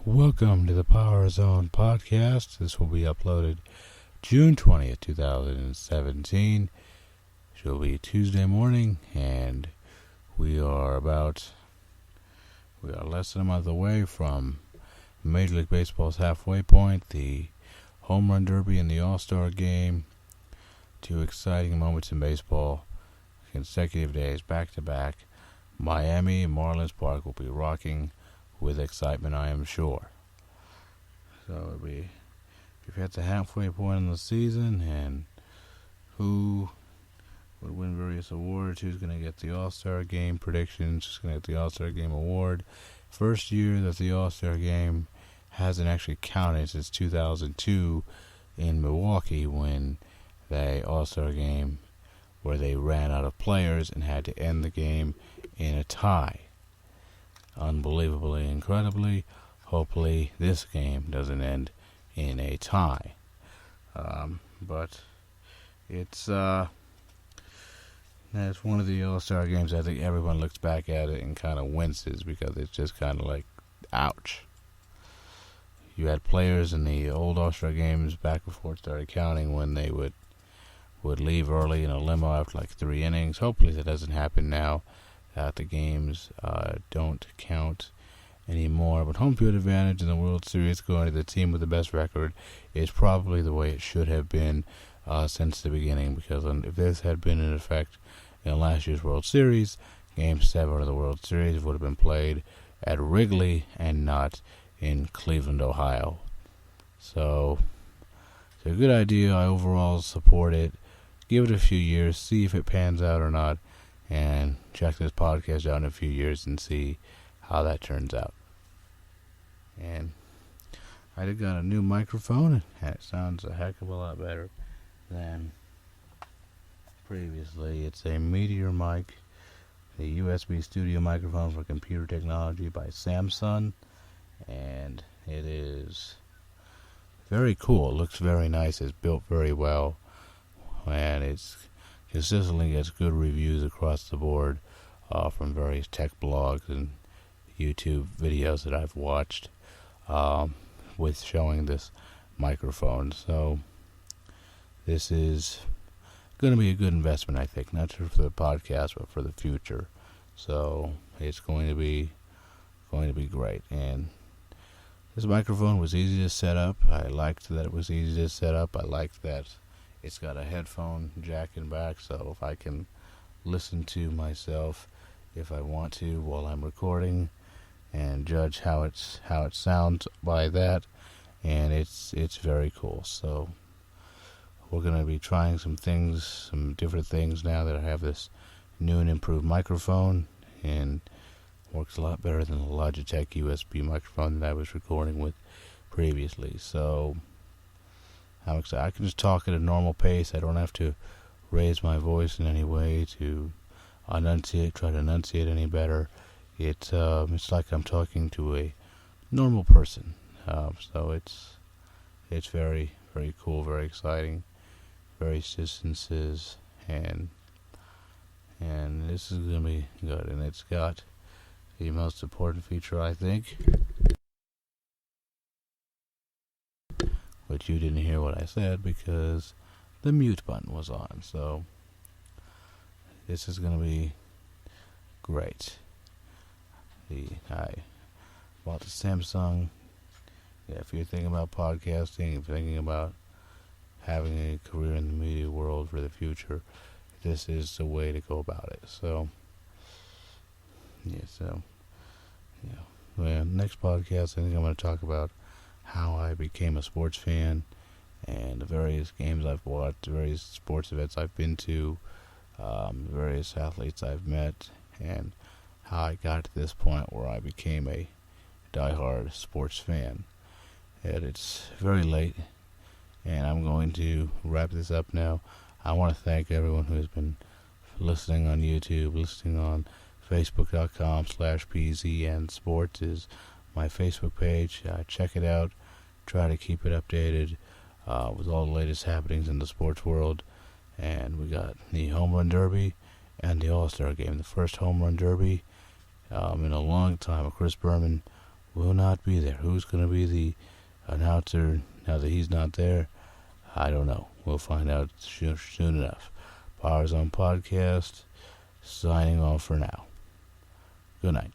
Welcome to the Power Zone podcast. This will be uploaded June 20th, 2017. It will be Tuesday morning, and we are less than a month away from Major League Baseball's halfway point, the Home Run Derby and the All-Star Game. Two exciting moments in baseball, consecutive days back-to-back. Miami and Marlins Park will be rocking with excitement, I am sure. So we've hit the halfway point in the season, and who would win various awards, who's going to get the All-Star Game predictions, who's going to get the All-Star Game award. First year that the All-Star Game hasn't actually counted since 2002 in Milwaukee, when the All-Star Game where they ran out of players and had to end the game in a tie. Unbelievably, incredibly, hopefully this game doesn't end in a tie. But it's one of the All-Star games I think everyone looks back at it and kind of winces, because it's just kind of like, ouch. You had players in the old All-Star games back before it started counting when they would leave early in a limo after like 3 innings. Hopefully that doesn't happen now, that the games don't count anymore. But home field advantage in the World Series, going to the team with the best record, is probably the way it should have been since the beginning, because if this had been in effect in last year's World Series, Game 7 of the World Series would have been played at Wrigley and not in Cleveland, Ohio. So it's a good idea. I overall support it. Give it a few years, see if it pans out or not, and check this podcast out in a few years and see how that turns out. And I just got a new microphone, and it sounds a heck of a lot better than previously. It's a Meteor mic, a USB studio microphone for computer technology by Samsung, and it is very cool. It looks very nice. It's built very well, and it's consistently gets good reviews across the board from various tech blogs and YouTube videos that I've watched with showing this microphone. So this is going to be a good investment, I think, not just for the podcast but for the future. So it's going to be great. And this microphone was easy to set up. I liked that it was easy to set up. I liked that it's got a headphone jack in back, so if I can listen to myself if I want to while I'm recording and judge how it sounds by that, and it's very cool. So we're going to be trying some different things now that I have this new and improved microphone, and works a lot better than the Logitech USB microphone that I was recording with previously. So I'm excited. I can just talk at a normal pace. I don't have to raise my voice in any way to try to enunciate any better. It's like I'm talking to a normal person. So it's very, very cool, very exciting, various distances, and this is going to be good. And it's got the most important feature, I think, but you didn't hear what I said because the mute button was on. So this is going to be great. I bought the Samsung. Yeah, if you're thinking about podcasting, if you're thinking about having a career in the media world for the future, this is the way to go about it. So next podcast, I think I'm going to talk about how I became a sports fan and the various games I've watched, the various sports events I've been to, various athletes I've met, and how I got to this point where I became a diehard sports fan. And it's very late, and I'm going to wrap this up now. I want to thank everyone who has been listening on YouTube, listening on Facebook.com/PZN Sports is my Facebook page. Check it out. Try to keep it updated with all the latest happenings in the sports world. And we got the Home Run Derby and the All-Star Game. The first Home Run Derby in a long time. Chris Berman will not be there. Who's going to be the announcer now that he's not there? I don't know. We'll find out soon enough. Powers on Podcast, signing off for now. Good night.